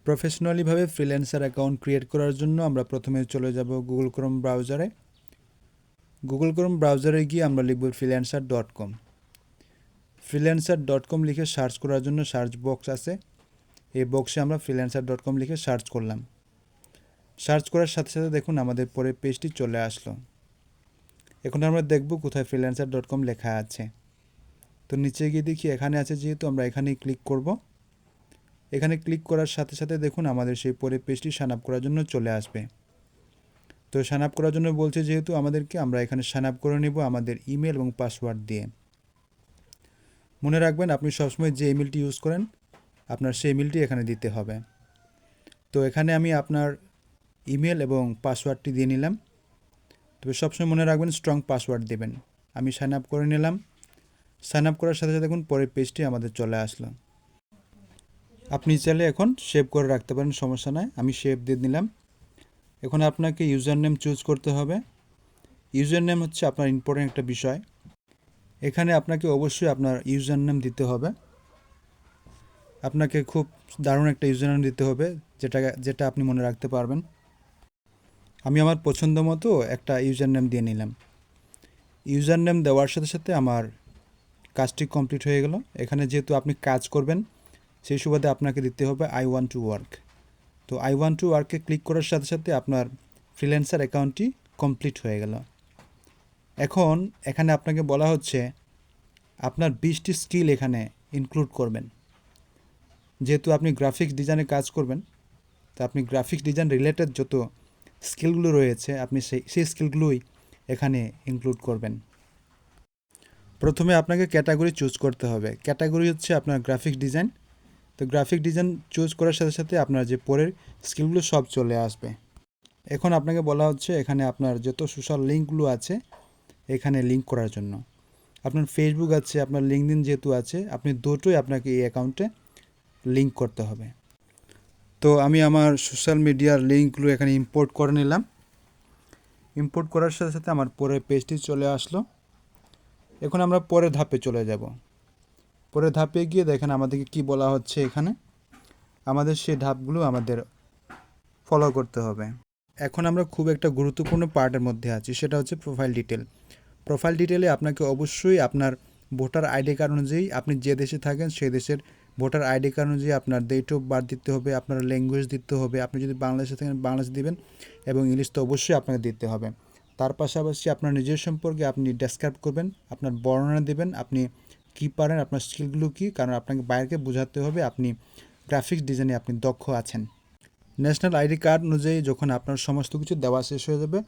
প্রফেশনালিভাবে freelancer account create করার জন্য আমরা প্রথমে চলে যাব গুগল ক্রোম ব্রাউজারে। গুগল ক্রোম ব্রাউজারে গিয়ে আমরা লিখব freelancer.com। freelancer.com লিখে সার্চ করার জন্য সার্চ বক্স আছে, এই বক্সে আমরা freelancer.com লিখে সার্চ করলাম। সার্চ করার সাথে সাথে দেখুন আমাদের পরে পেজটি চলে আসলো। এখন আমরা দেখব কোথায় freelancer.com লেখা আছে। তো নিচে গিয়ে দেখি এখানে আছে, যেহেতু আমরা এখানেই ক্লিক করব। এখানে ক্লিক করার সাথে সাথে দেখুন আমাদের সেই পরে পেজটি সাইন আপ করার জন্য চলে আসবে। তো সাইন আপ করার জন্য বলছে যেহেতু আমাদেরকে, আমরা এখানে সাইন আপ করে নেব আমাদের ইমেল এবং পাসওয়ার্ড দিয়ে। মনে রাখবেন আপনি সবসময় যে ইমেলটি ইউজ করেন আপনার সেই ইমেলটি এখানে দিতে হবে। তো এখানে আমি আপনার ইমেল এবং পাসওয়ার্ডটি দিয়ে নিলাম। তবে সবসময় মনে রাখবেন স্ট্রং পাসওয়ার্ড দেবেন। আমি সাইন আপ করে নিলাম। সাইন আপ করার সাথে সাথে দেখুন পরের পেজটি আমাদের চলে আসলো। আপনি চাইলে এখন সেভ করে রাখতে পারেন, সমস্যা নয়। আমি সেভ দিয়ে নিলাম। এখন আপনাকে ইউজার নেম চুজ করতে হবে। ইউজার নেম হচ্ছে আপনার ইম্পর্টেন্ট একটা বিষয়। এখানে আপনাকে অবশ্যই আপনার ইউজার নেম দিতে হবে। আপনাকে খুব দারুণ একটা ইউজার নেম দিতে হবে, যেটা আপনি মনে রাখতে পারবেন। আমি আমার পছন্দ মতো একটা ইউজার নেম দিয়ে নিলাম। ইউজার নেম দেওয়ার সাথে সাথে আমার কাজটি কমপ্লিট হয়ে গেল। এখানে যেহেতু আপনি কাজ করবেন সেই সুবাদে আপনাকে দিতে হবে আই ওয়ান্ট টু ওয়ার্ক। তো আই ওয়ান্ট টু ওয়ার্কে ক্লিক করার সাথে সাথে আপনার ফ্রিল্যান্সার অ্যাকাউন্টটি কমপ্লিট হয়ে গেল। এখন এখানে আপনাকে বলা হচ্ছে আপনার 20টি স্কিল এখানে ইনক্লুড করবেন। যেহেতু আপনি গ্রাফিক্স ডিজাইনে কাজ করবেন, তো আপনি গ্রাফিক্স ডিজাইন রিলেটেড যত স্কিলগুলো রয়েছে আপনি সেই স্কিলগুলোই এখানে ইনক্লুড করবেন। প্রথমে আপনাকে ক্যাটাগরি চুজ করতে হবে। ক্যাটাগরি হচ্ছে আপনার গ্রাফিক্স ডিজাইন। তো গ্রাফিক ডিজাইন চুজ করার সাথে সাথে আপনার যে পরের স্কিলগুলো সব চলে আসবে। এখন আপনাকে বলা হচ্ছে এখানে আপনার যত সোশ্যাল লিঙ্কগুলো আছে এখানে লিঙ্ক করার জন্য। আপনার ফেসবুক আছে, আপনার লিঙ্কডইন যেহেতু আছে, আপনি দুটোই আপনাকে এই অ্যাকাউন্টে লিঙ্ক করতে হবে। তো আমি আমার সোশ্যাল মিডিয়ার লিঙ্কগুলো এখানে ইম্পোর্ট করে নিলাম। ইম্পোর্ট করার সাথে সাথে আমার পরের পেজটি চলে আসলো। এখন আমরা পরের ধাপে চলে যাব। পরের ধাপে গিয়ে দেখেন আমাদেরকে কি বলা হচ্ছে। এখানে আমাদের সেই ধাপগুলো আমাদের ফলো করতে হবে। এখন আমরা খুব একটা গুরুত্বপূর্ণ পার্টের মধ্যে আছি, সেটা হচ্ছে প্রোফাইল ডিটেল। প্রোফাইল ডিটেলে আপনাকে অবশ্যই আপনার ভোটার আইডি কার্ড অনুযায়ী, আপনি যে দেশে থাকেন সেই দেশের ভোটার আইডি কার্ড অনুযায়ী আপনার ডেট অফ বার্থ দিতে হবে, আপনার ল্যাঙ্গুয়েজ দিতে হবে। আপনি যদি বাংলাদেশে থাকেন বাংলাদেশ দিবেন, এবং ইংলিশ তো অবশ্যই আপনাকে দিতে হবে। তার পাশাপাশি আপনার নিজের সম্পর্কে আপনি ডেসক্রাইব করবেন, আপনার বর্ণনা দেবেন, আপনি কী পারেন, আপনার স্কিলগুলো কী, কারণ আপনাকে বাইরেকে বোঝাতে হবে আপনি গ্রাফিক্স ডিজাইনে আপনি দক্ষ আছেন। ন্যাশনাল আইডি কার্ড অনুযায়ী যখন আপনার সমস্ত কিছু দেওয়া শেষ হয়ে যাবে,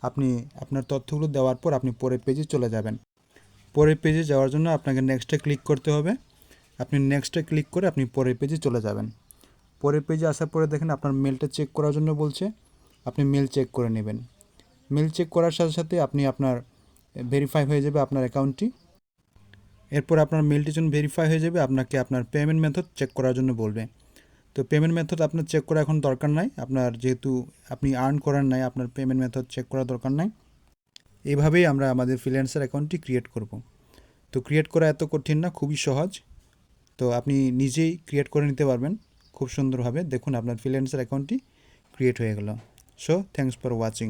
আপনি আপনার তথ্যগুলো দেওয়ার পর আপনি পরের পেজে চলে যাবেন। পরের পেজে যাওয়ার জন্য আপনাকে নেক্সটে ক্লিক করতে হবে। আপনি নেক্সটে ক্লিক করে আপনি পরের পেজে চলে যাবেন। পরের পেজে আসার পরে দেখেন আপনার মেলটা চেক করার জন্য বলছে, আপনি মেল চেক করে নেবেন। মেল চেক করার সাথে সাথে আপনি আপনার ভেরিফাই হয়ে যাবে আপনার অ্যাকাউন্টটি। এরপর আপনার মেলটি যখন ভেরিফাই হয়ে যাবে আপনাকে আপনার পেমেন্ট মেথড চেক করার জন্য বলবে। তো পেমেন্ট মেথড আপনার চেক করা এখন দরকার নাই, আপনার যেহেতু আপনি আর্ন করার নাই, আপনার পেমেন্ট মেথড চেক করা দরকার নাই। এভাবেই আমরা আমাদের ফ্রিল্যান্সার অ্যাকাউন্টটি ক্রিয়েট করব। তো ক্রিয়েট করা এত কঠিন না, খুবই সহজ। তো আপনি নিজেই ক্রিয়েট করে নিতে পারবেন খুব সুন্দরভাবে। দেখুন আপনার ফ্রিল্যান্সার অ্যাকাউন্টটি ক্রিয়েট হয়ে গেল। So thanks for watching.